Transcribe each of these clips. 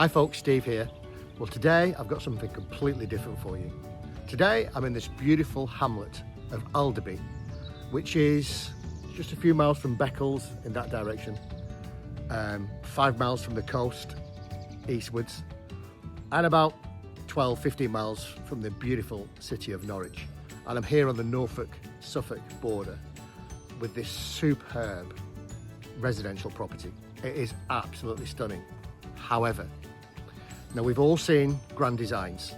Hi folks, Steve here. Well, today I've got something completely different for you. Today I'm in this beautiful hamlet of Alderby, which is just a few miles from Beccles in that direction, 5 miles from the coast eastwards, and about 12-15 miles from the beautiful city of Norwich. And I'm here on the Norfolk-Suffolk border with this superb residential property. It is absolutely stunning. However, now we've all seen Grand Designs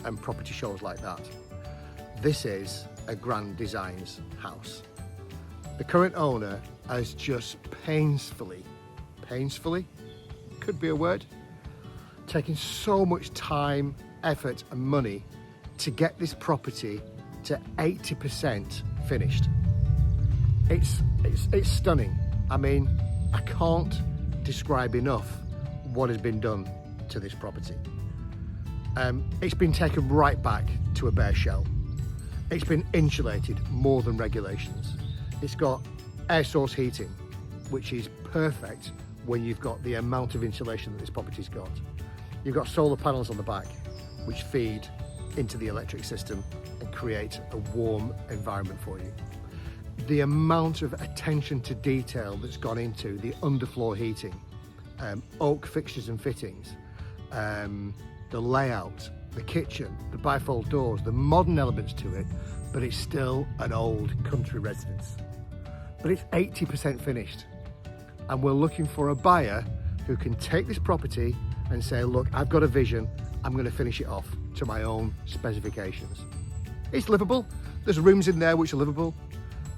and property shows like that. This is a Grand Designs house. The current owner has just painfully, could be a word, taking so much time, effort and money to get this property to 80% finished. It's stunning. I mean, I can't describe enough what has been done to this property. It's been taken right back to a bare shell. It's been insulated more than regulations. It's got air source heating, which is perfect when you've got the amount of insulation that this property's got. You've got solar panels on the back, which feed into the electric system and create a warm environment for you. The amount of attention to detail that's gone into the underfloor heating, oak fixtures and fittings, the layout, the kitchen, the bifold doors, the modern elements to it, but it's still an old country residence. But it's 80% finished. And we're looking for a buyer who can take this property and say, look, I've got a vision, I'm going to finish it off to my own specifications. It's livable. There's rooms in there which are livable.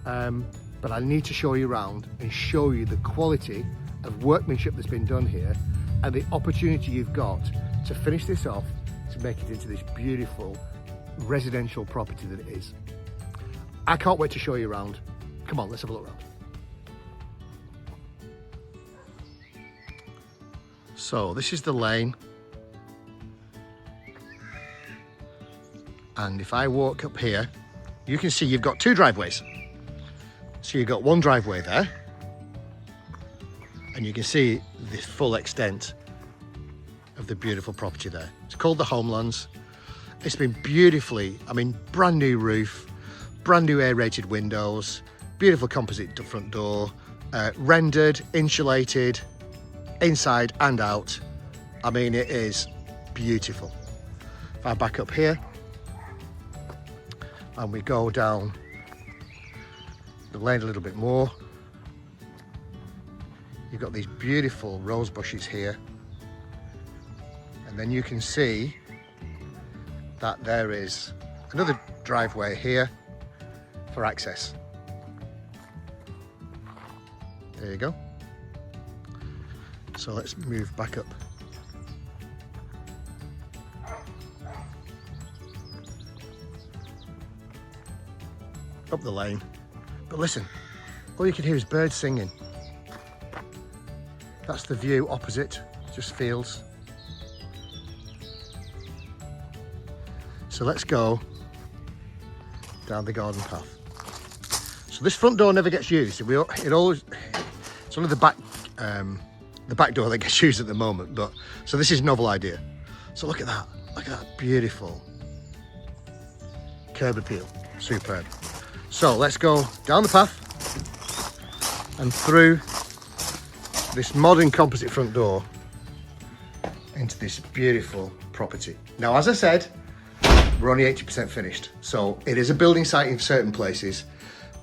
But I need to show you around and show you the quality of workmanship that's been done here and the opportunity you've got to finish this off to make it into this beautiful residential property that it is. I can't wait to show you around. Come on, let's have a look around. So this is the lane. And if I walk up here, you can see you've got two driveways. So you've got one driveway there, and you can see the full extent of the beautiful property there. It's called the Homelands. It's been beautifully, I mean, brand new roof, brand new aerated windows, beautiful composite front door, rendered, insulated, inside and out. I mean, it is beautiful. If I back up here and we go down the lane a little bit more, you've got these beautiful rose bushes here, and then you can see that there is another driveway here for access. There you go. So let's move back up. Up the lane. But listen, all you can hear is birds singing. That's the view opposite, just fields. So let's go down the garden path. So this front door never gets used. It's only the back door that gets used at the moment. But so this is a novel idea. So look at that beautiful curb appeal, superb. So let's go down the path and through this modern composite front door into this beautiful property. Now, as I said, we're only 80% finished. So it is a building site in certain places,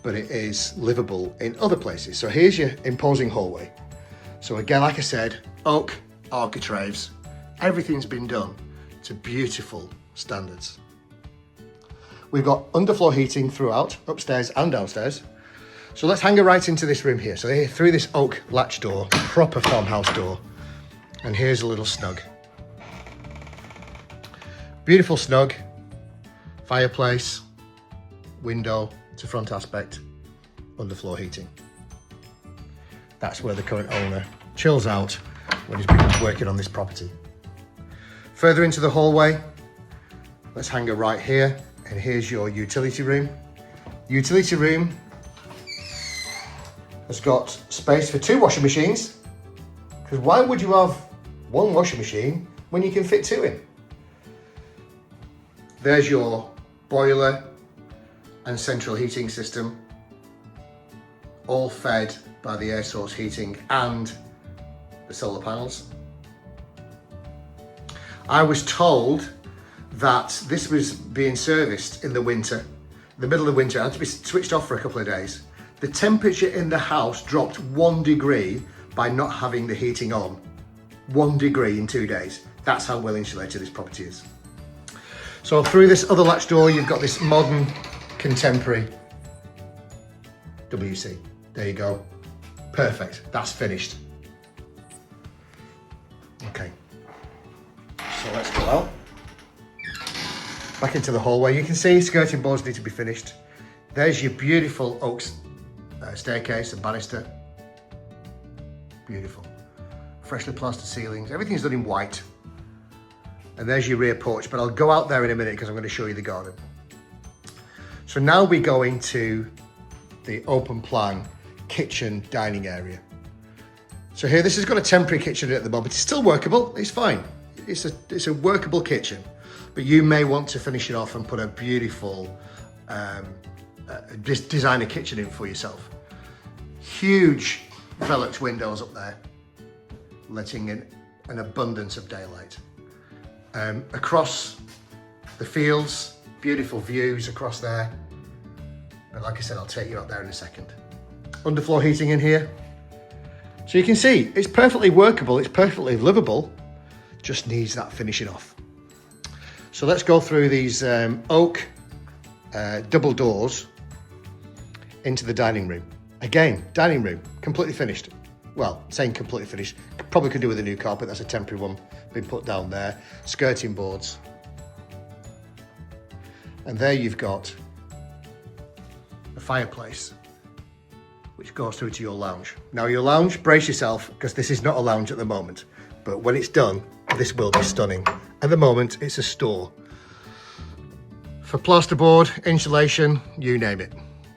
but it is livable in other places. So here's your imposing hallway. So again, like I said, oak architraves, everything's been done to beautiful standards. We've got underfloor heating throughout, upstairs and downstairs. So let's hang it right into this room here. So here, through this oak latch door, proper farmhouse door. And here's a little snug. Beautiful snug, fireplace, window to front aspect, underfloor heating. That's where the current owner chills out when he's been working on this property. Further into the hallway, let's hang it right here. And here's your utility room. Utility room has got space for 2 washing machines, because why would you have one washing machine when you can fit two in. There's your boiler and central heating system, all fed by the air source heating and the solar panels. I was told that this was being serviced in the winter, in the middle of winter. It had to be switched off for a couple of days. The temperature in the house dropped 1 degree by not having the heating on. 1 degree in 2 days. That's how well insulated this property is. So through this other latch door, you've got this modern, contemporary WC. There you go. Perfect. That's finished. Okay. So let's go out. Back into the hallway. You can see skirting boards need to be finished. There's your beautiful oak staircase and banister. Beautiful. Freshly plastered ceilings. Everything's done in white. And there's your rear porch, but I'll go out there in a minute because I'm going to show you the garden. So now we go into the open plan kitchen dining area. So here, this has got a temporary kitchen at the moment. It's still workable, it's fine. It's a workable kitchen, but you may want to finish it off and put a beautiful designer kitchen in for yourself. Huge velux windows up there, letting in an abundance of daylight. Across the fields, beautiful views across there. But like I said, I'll take you out there in a second. Underfloor heating in here. So you can see, it's perfectly workable, it's perfectly livable, just needs that finishing off. So let's go through these oak double doors into the dining room. Again, dining room, completely finished. Well, saying completely finished, probably could do with a new carpet, that's a temporary one been put down there. Skirting boards. And there you've got a fireplace, which goes through to your lounge. Now your lounge, brace yourself, because this is not a lounge at the moment, but when it's done, this will be stunning. At the moment, it's a store for plasterboard, insulation, you name it,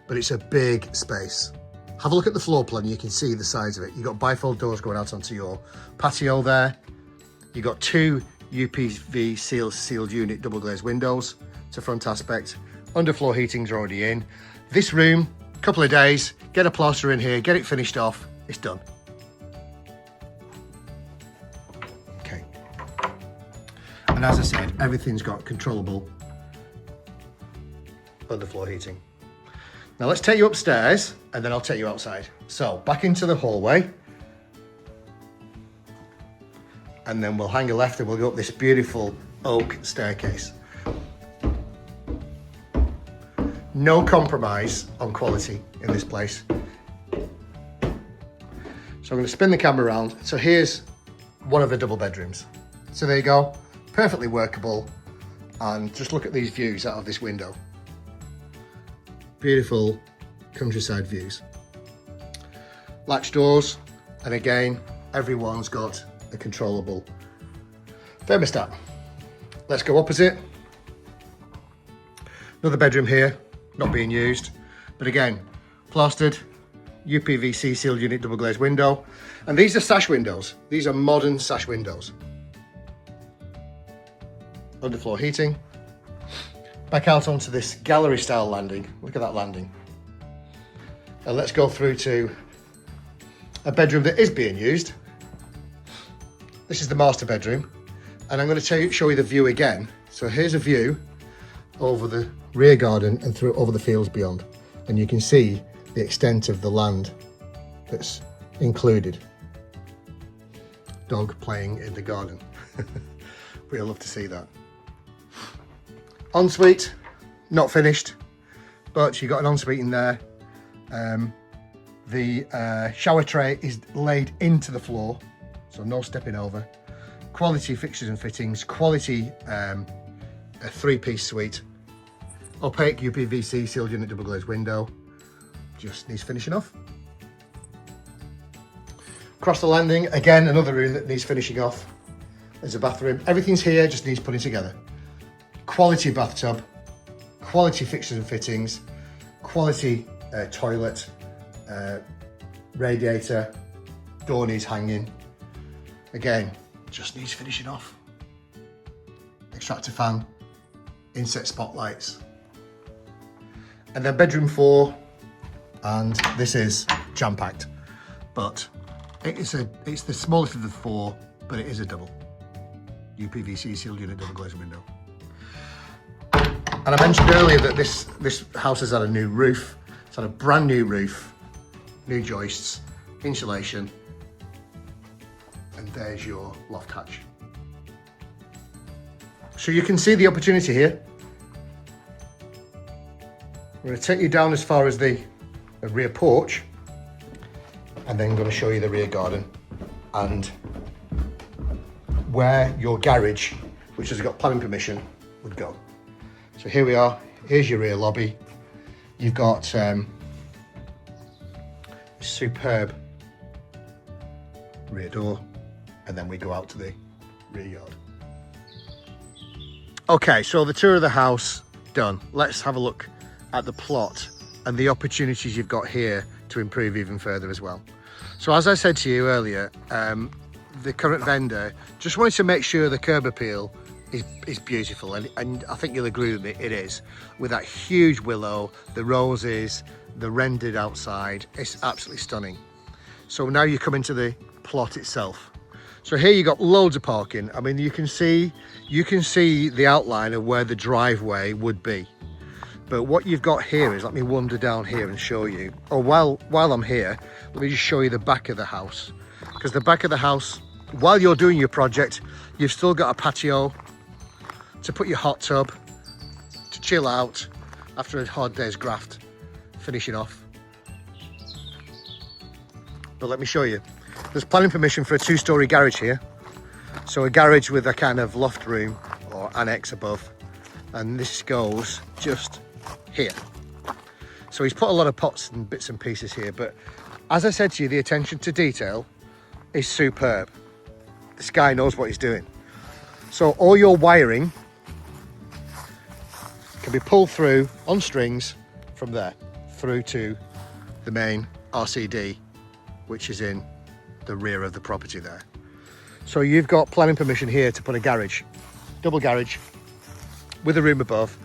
but it's a big space. Have a look at the floor plan, you can see the size of it. You've got bifold doors going out onto your patio there. You've got two UPV sealed unit double glazed windows to front aspect. Underfloor heating's already in. This room, couple of days, get a plaster in here, get it finished off, it's done. Okay. And as I said, everything's got controllable underfloor heating. Now let's take you upstairs and then I'll take you outside. So back into the hallway. And then we'll hang a left and we'll go up this beautiful oak staircase. No compromise on quality in this place. So I'm going to spin the camera around. So here's one of the double bedrooms. So there you go, perfectly workable. And just look at these views out of this window. Beautiful countryside views. Latch doors, and again, everyone's got a controllable thermostat. Let's go opposite. Another bedroom here, not being used, but again, plastered, UPVC sealed unit double glazed window. And these are sash windows. These are modern sash windows. Underfloor heating. Back out onto this gallery style landing. Look at that landing. And let's go through to a bedroom that is being used. This is the master bedroom. And I'm going to show you the view again. So here's a view over the rear garden and through over the fields beyond. And you can see the extent of the land that's included. Dog playing in the garden. We'd love to see that. Ensuite, not finished, but you got an ensuite in there. The shower tray is laid into the floor, so no stepping over. Quality fixtures and fittings, quality a three-piece suite. Opaque UPVC sealed unit double glazed window, just needs finishing off. Across the landing, again, another room that needs finishing off. There's a bathroom, everything's here, just needs putting together. Quality bathtub, quality fixtures and fittings, quality toilet, radiator, door needs hanging. Again, just needs finishing off. Extractor fan, inset spotlights. And then bedroom 4, and this is jam-packed. But it's the smallest of the 4, but it is a double. UPVC sealed unit, double glazed window. And I mentioned earlier that this house has had a new roof. It's had a brand new roof, new joists, insulation, and there's your loft hatch. So you can see the opportunity here. I'm going to take you down as far as the rear porch, and then I'm going to show you the rear garden and where your garage, which has got planning permission, would go. So here we are. Here's your rear lobby. You've got superb rear door, and then we go out to the rear yard. Okay, so the tour of the house done. Let's have a look at the plot and the opportunities you've got here to improve even further as well. So as I said to you earlier, the current vendor just wanted to make sure the curb appeal is beautiful, and I think you'll agree with me, it is. With that huge willow, the roses, the rendered outside, it's absolutely stunning. So now you come into the plot itself. So here you got loads of parking. I mean, you can see the outline of where the driveway would be. But what you've got here is, let me wander down here and show you. Oh, while I'm here, let me just show you the back of the house. Because the back of the house, while you're doing your project, you've still got a patio to put your hot tub, to chill out after a hard day's graft, finishing off. But let me show you. There's planning permission for a 2-storey garage here. So a garage with a kind of loft room or annex above. And this goes just here. So he's put a lot of pots and bits and pieces here, but as I said to you, the attention to detail is superb. This guy knows what he's doing. So all your wiring can be pulled through on strings from there through to the main RCD, which is in the rear of the property there. So you've got planning permission here to put a garage, double garage with a room above,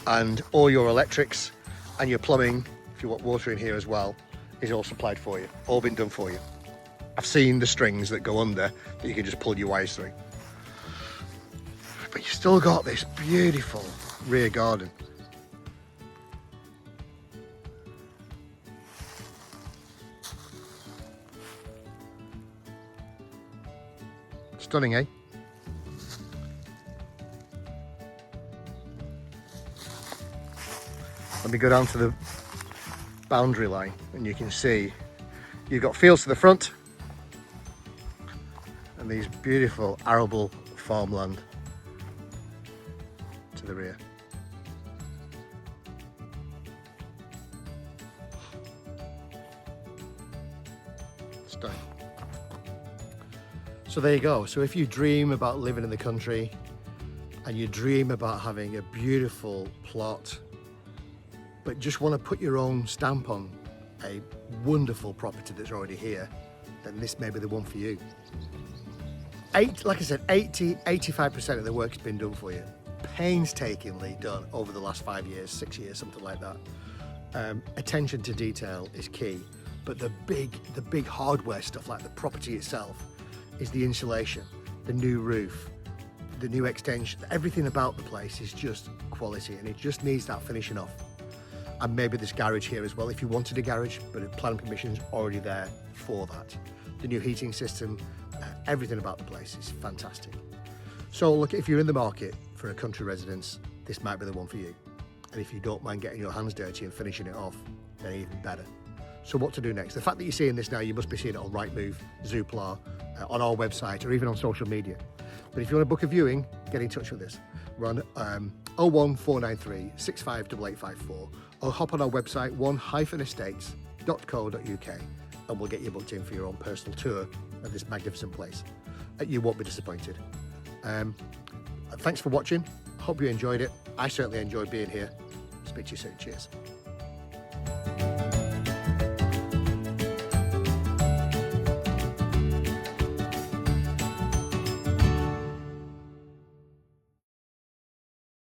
and all your electrics and your plumbing, if you want water in here as well, is all supplied for you, all been done for you. I've seen the strings that go under that you can just pull your wires through. But you've still got this beautiful rear garden. Stunning, eh? Let me go down to the boundary line and you can see you've got fields to the front and these beautiful arable farmland to the rear. Stunning. So there you go. So if you dream about living in the country and you dream about having a beautiful plot, but just want to put your own stamp on a wonderful property that's already here, then this may be the one for you. Like I said, 85% of the work's been done for you. Painstakingly done over the last 5 years, 6 years, something like that. Attention to detail is key, but the big hardware stuff, like the property itself, is the insulation, the new roof, the new extension. Everything about the place is just quality, and it just needs that finishing off. And maybe this garage here as well, if you wanted a garage, but planning permission's already there for that. The new heating system, everything about the place is fantastic. So look, if you're in the market for a country residence, this might be the one for you. And if you don't mind getting your hands dirty and finishing it off, then even better. So what to do next? The fact that you're seeing this now, you must be seeing it on Rightmove, Zoopla, on our website, or even on social media. But if you want to book a viewing, get in touch with us. We're on 01493 658854, or hop on our website, one-estates.co.uk, and we'll get you booked in for your own personal tour of this magnificent place. You won't be disappointed. Thanks for watching. Hope you enjoyed it. I certainly enjoyed being here. Speak to you soon. Cheers.